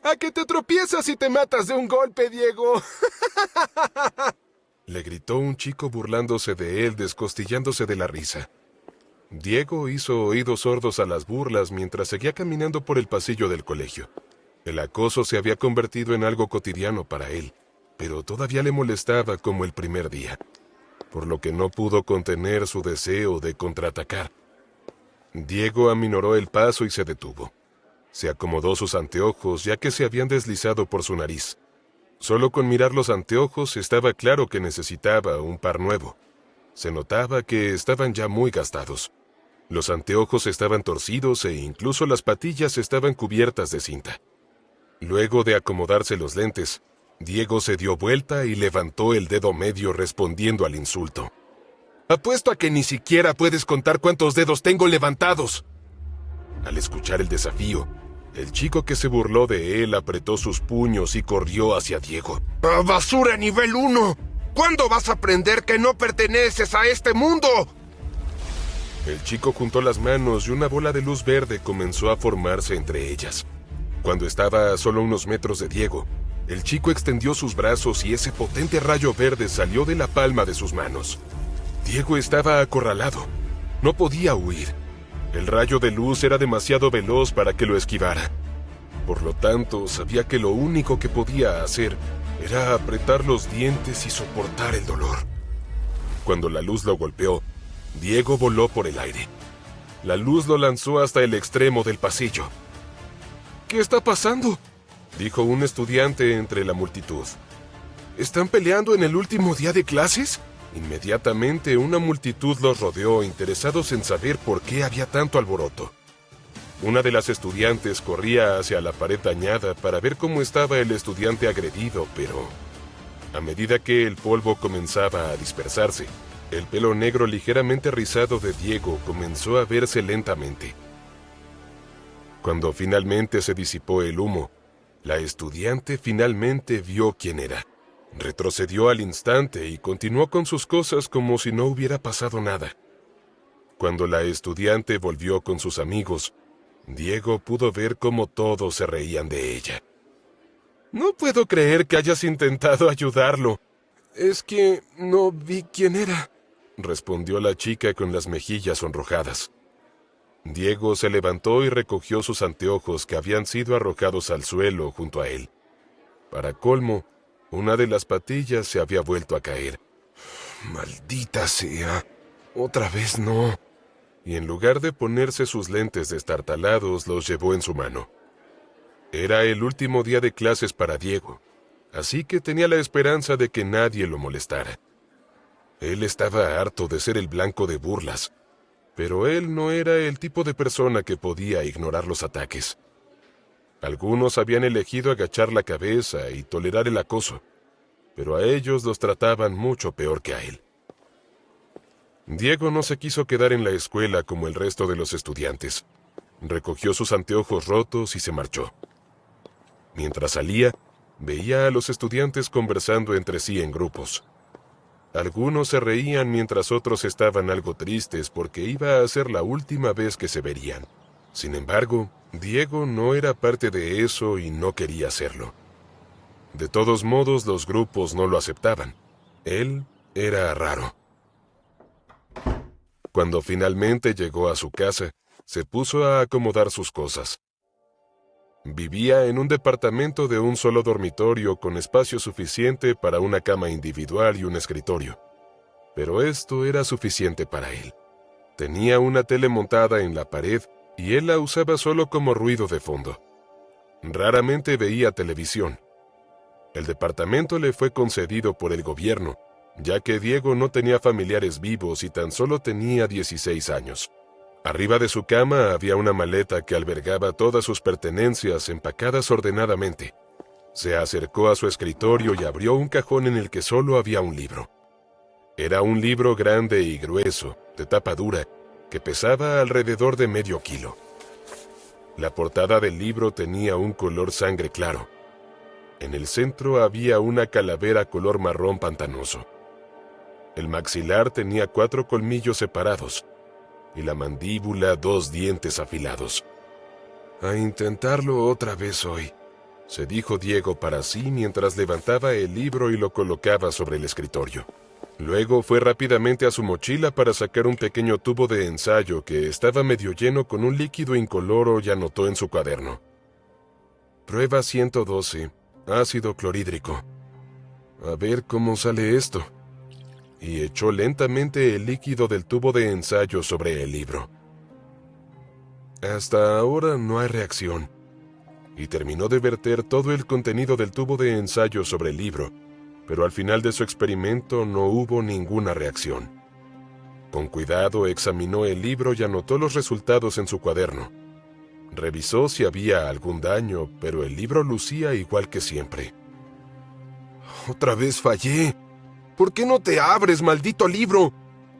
¡A que te tropiezas y te matas de un golpe, Diego! Le gritó un chico burlándose de él, descostillándose de la risa. Diego hizo oídos sordos a las burlas mientras seguía caminando por el pasillo del colegio. El acoso se había convertido en algo cotidiano para él, pero todavía le molestaba como el primer día, por lo que no pudo contener su deseo de contraatacar. Diego aminoró el paso y se detuvo. Se acomodó sus anteojos ya que se habían deslizado por su nariz. Solo con mirar los anteojos estaba claro que necesitaba un par nuevo. Se notaba que estaban ya muy gastados. Los anteojos estaban torcidos e incluso las patillas estaban cubiertas de cinta. Luego de acomodarse los lentes, Diego se dio vuelta y levantó el dedo medio respondiendo al insulto. «Apuesto a que ni siquiera puedes contar cuántos dedos tengo levantados». Al escuchar el desafío, el chico que se burló de él apretó sus puños y corrió hacia Diego. ¡Basura nivel 1! ¿Cuándo vas a aprender que no perteneces a este mundo? El chico juntó las manos y una bola de luz verde comenzó a formarse entre ellas. Cuando estaba a solo unos metros de Diego, el chico extendió sus brazos y ese potente rayo verde salió de la palma de sus manos. Diego estaba acorralado. No podía huir. El rayo de luz era demasiado veloz para que lo esquivara. Por lo tanto, sabía que lo único que podía hacer era apretar los dientes y soportar el dolor. Cuando la luz lo golpeó, Diego voló por el aire. La luz lo lanzó hasta el extremo del pasillo. «¿Qué está pasando?», dijo un estudiante entre la multitud. «¿Están peleando en el último día de clases?». Inmediatamente una multitud los rodeó, interesados en saber por qué había tanto alboroto. Una de las estudiantes corría hacia la pared dañada para ver cómo estaba el estudiante agredido, pero a medida que el polvo comenzaba a dispersarse, el pelo negro ligeramente rizado de Diego comenzó a verse lentamente. Cuando finalmente se disipó el humo, la estudiante finalmente vio quién era. Retrocedió al instante y continuó con sus cosas como si no hubiera pasado nada. Cuando la estudiante volvió con sus amigos, Diego pudo ver cómo todos se reían de ella. «No puedo creer que hayas intentado ayudarlo. Es que no vi quién era», respondió la chica con las mejillas sonrojadas. Diego se levantó y recogió sus anteojos que habían sido arrojados al suelo junto a él. Para colmo, una de las patillas se había vuelto a caer. «Maldita sea, otra vez no». Y en lugar de ponerse sus lentes destartalados, los llevó en su mano. Era el último día de clases para Diego, así que tenía la esperanza de que nadie lo molestara. Él estaba harto de ser el blanco de burlas, pero él no era el tipo de persona que podía ignorar los ataques. Algunos habían elegido agachar la cabeza y tolerar el acoso, pero a ellos los trataban mucho peor que a él. Diego no se quiso quedar en la escuela como el resto de los estudiantes. Recogió sus anteojos rotos y se marchó. Mientras salía, veía a los estudiantes conversando entre sí en grupos. Algunos se reían mientras otros estaban algo tristes porque iba a ser la última vez que se verían. Sin embargo, Diego no era parte de eso y no quería hacerlo. De todos modos, los grupos no lo aceptaban. Él era raro. Cuando finalmente llegó a su casa, se puso a acomodar sus cosas. Vivía en un departamento de un solo dormitorio con espacio suficiente para una cama individual y un escritorio. Pero esto era suficiente para él. Tenía una tele montada en la pared y él la usaba solo como ruido de fondo. Raramente veía televisión. El departamento le fue concedido por el gobierno, ya que Diego no tenía familiares vivos y tan solo tenía 16 años. Arriba de su cama había una maleta que albergaba todas sus pertenencias empacadas ordenadamente. Se acercó a su escritorio y abrió un cajón en el que solo había un libro. Era un libro grande y grueso, de tapa dura, que pesaba alrededor de medio kilo. La portada del libro tenía un color sangre claro. En el centro había una calavera color marrón pantanoso. El maxilar tenía 4 colmillos separados y la mandíbula 2 dientes afilados. «A intentarlo otra vez hoy», se dijo Diego para sí mientras levantaba el libro y lo colocaba sobre el escritorio. Luego fue rápidamente a su mochila para sacar un pequeño tubo de ensayo que estaba medio lleno con un líquido incoloro y anotó en su cuaderno: Prueba 112, ácido clorhídrico. A ver cómo sale esto. Y echó lentamente el líquido del tubo de ensayo sobre el libro. Hasta ahora no hay reacción. Y terminó de verter todo el contenido del tubo de ensayo sobre el libro, pero al final de su experimento no hubo ninguna reacción. Con cuidado examinó el libro y anotó los resultados en su cuaderno. Revisó si había algún daño, pero el libro lucía igual que siempre. Otra vez fallé. ¿Por qué no te abres, maldito libro?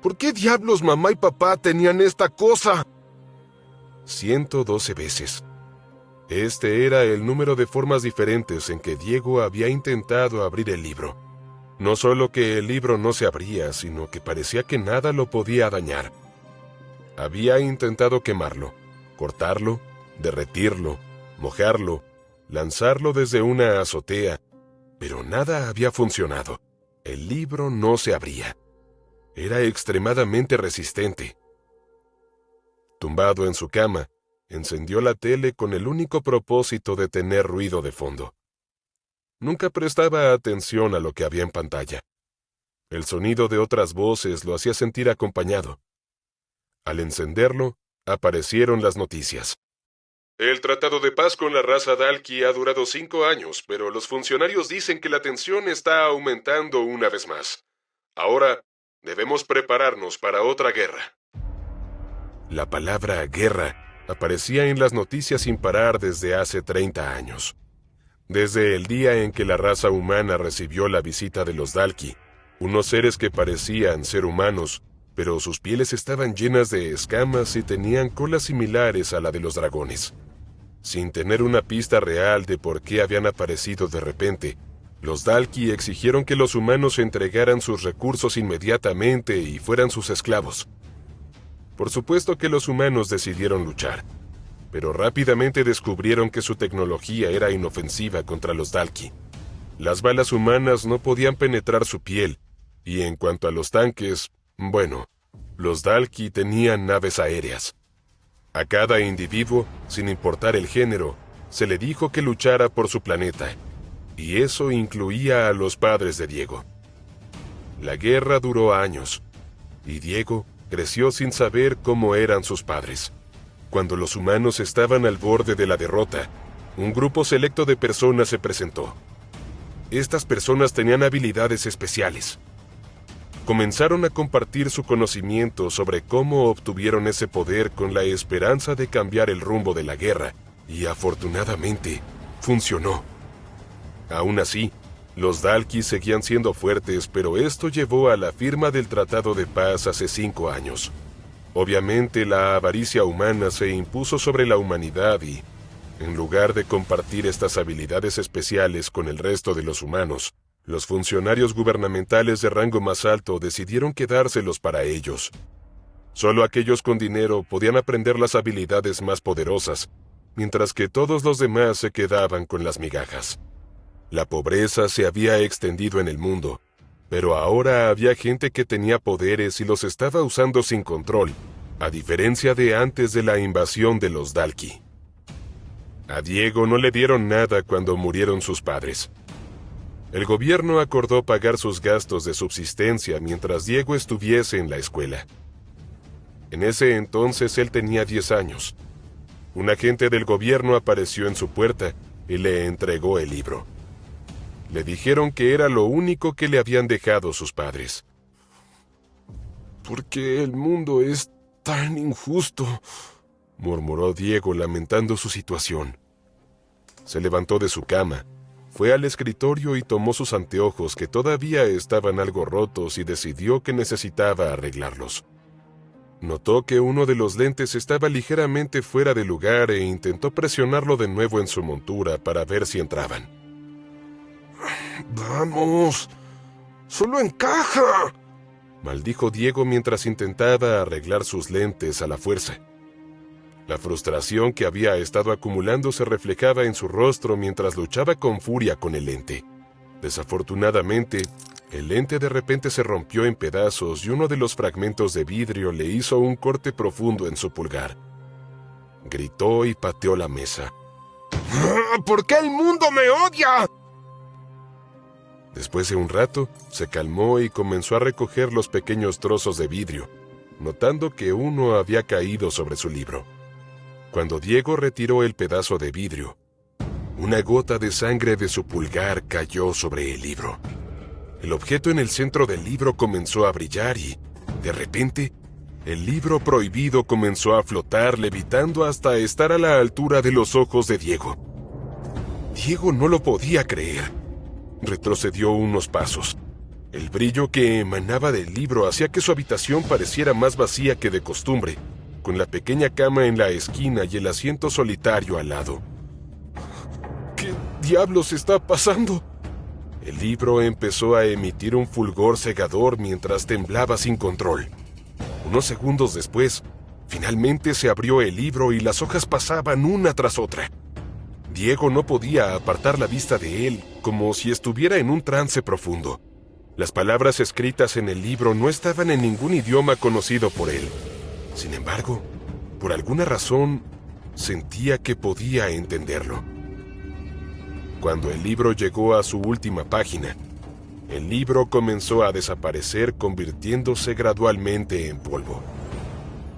¿Por qué diablos mamá y papá tenían esta cosa? 112 veces. Este era el número de formas diferentes en que Diego había intentado abrir el libro. No solo que el libro no se abría, sino que parecía que nada lo podía dañar. Había intentado quemarlo, cortarlo, derretirlo, mojarlo, lanzarlo desde una azotea, pero nada había funcionado. El libro no se abría. Era extremadamente resistente. Tumbado en su cama, encendió la tele con el único propósito de tener ruido de fondo. Nunca prestaba atención a lo que había en pantalla. El sonido de otras voces lo hacía sentir acompañado. Al encenderlo, aparecieron las noticias. El tratado de paz con la raza Dalki ha durado 5 años, pero los funcionarios dicen que la tensión está aumentando una vez más. Ahora, debemos prepararnos para otra guerra. La palabra guerra aparecía en las noticias sin parar desde hace 30 años. Desde el día en que la raza humana recibió la visita de los Dalki, unos seres que parecían ser humanos, pero sus pieles estaban llenas de escamas y tenían colas similares a la de los dragones. Sin tener una pista real de por qué habían aparecido de repente, los Dalki exigieron que los humanos entregaran sus recursos inmediatamente y fueran sus esclavos. Por supuesto que los humanos decidieron luchar, pero rápidamente descubrieron que su tecnología era inofensiva contra los Dalki. Las balas humanas no podían penetrar su piel, y en cuanto a los tanques, bueno, los Dalki tenían naves aéreas. A cada individuo, sin importar el género, se le dijo que luchara por su planeta, y eso incluía a los padres de Diego. La guerra duró años, y Diego creció sin saber cómo eran sus padres. Cuando los humanos estaban al borde de la derrota, un grupo selecto de personas se presentó. Estas personas tenían habilidades especiales. Comenzaron a compartir su conocimiento sobre cómo obtuvieron ese poder con la esperanza de cambiar el rumbo de la guerra, y afortunadamente, funcionó. Aún así, los Dalki seguían siendo fuertes, pero esto llevó a la firma del Tratado de Paz hace 5 años. Obviamente, la avaricia humana se impuso sobre la humanidad y, en lugar de compartir estas habilidades especiales con el resto de los humanos, los funcionarios gubernamentales de rango más alto decidieron quedárselos para ellos. Solo aquellos con dinero podían aprender las habilidades más poderosas, mientras que todos los demás se quedaban con las migajas. La pobreza se había extendido en el mundo, pero ahora había gente que tenía poderes y los estaba usando sin control, a diferencia de antes de la invasión de los Dalki. A Diego no le dieron nada cuando murieron sus padres. El gobierno acordó pagar sus gastos de subsistencia mientras Diego estuviese en la escuela. En ese entonces él tenía 10 años. Un agente del gobierno apareció en su puerta y le entregó el libro. Le dijeron que era lo único que le habían dejado sus padres. ¿Por qué el mundo es tan injusto?, murmuró Diego lamentando su situación. Se levantó de su cama, fue al escritorio y tomó sus anteojos que todavía estaban algo rotos y decidió que necesitaba arreglarlos. Notó que uno de los lentes estaba ligeramente fuera de lugar e intentó presionarlo de nuevo en su montura para ver si entraban. ¡Vamos! ¡Solo encaja!, maldijo Diego mientras intentaba arreglar sus lentes a la fuerza. La frustración que había estado acumulando se reflejaba en su rostro mientras luchaba con furia con el lente. Desafortunadamente, el lente de repente se rompió en pedazos y uno de los fragmentos de vidrio le hizo un corte profundo en su pulgar. Gritó y pateó la mesa. ¿Por qué el mundo me odia? Después de un rato, se calmó y comenzó a recoger los pequeños trozos de vidrio, notando que uno había caído sobre su libro. Cuando Diego retiró el pedazo de vidrio, una gota de sangre de su pulgar cayó sobre el libro. El objeto en el centro del libro comenzó a brillar y, de repente, el libro prohibido comenzó a flotar, levitando hasta estar a la altura de los ojos de Diego. Diego no lo podía creer. Retrocedió unos pasos. El brillo que emanaba del libro hacía que su habitación pareciera más vacía que de costumbre, con la pequeña cama en la esquina y el asiento solitario al lado. ¿Qué diablos está pasando? El libro empezó a emitir un fulgor cegador mientras temblaba sin control. Unos segundos después, finalmente se abrió el libro y las hojas pasaban una tras otra. Diego no podía apartar la vista de él, como si estuviera en un trance profundo. Las palabras escritas en el libro no estaban en ningún idioma conocido por él. Sin embargo, por alguna razón, sentía que podía entenderlo. Cuando el libro llegó a su última página, el libro comenzó a desaparecer, convirtiéndose gradualmente en polvo.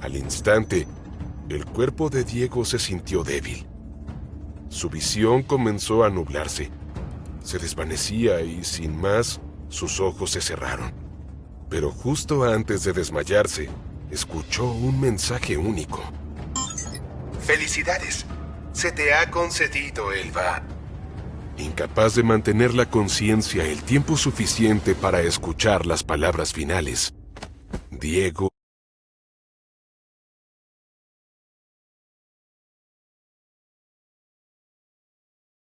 Al instante, el cuerpo de Diego se sintió débil. Su visión comenzó a nublarse. Se desvanecía y, sin más, sus ojos se cerraron. Pero justo antes de desmayarse, escuchó un mensaje único. ¡Felicidades! Se te ha concedido, Elba. Incapaz de mantener la conciencia el tiempo suficiente para escuchar las palabras finales, Diego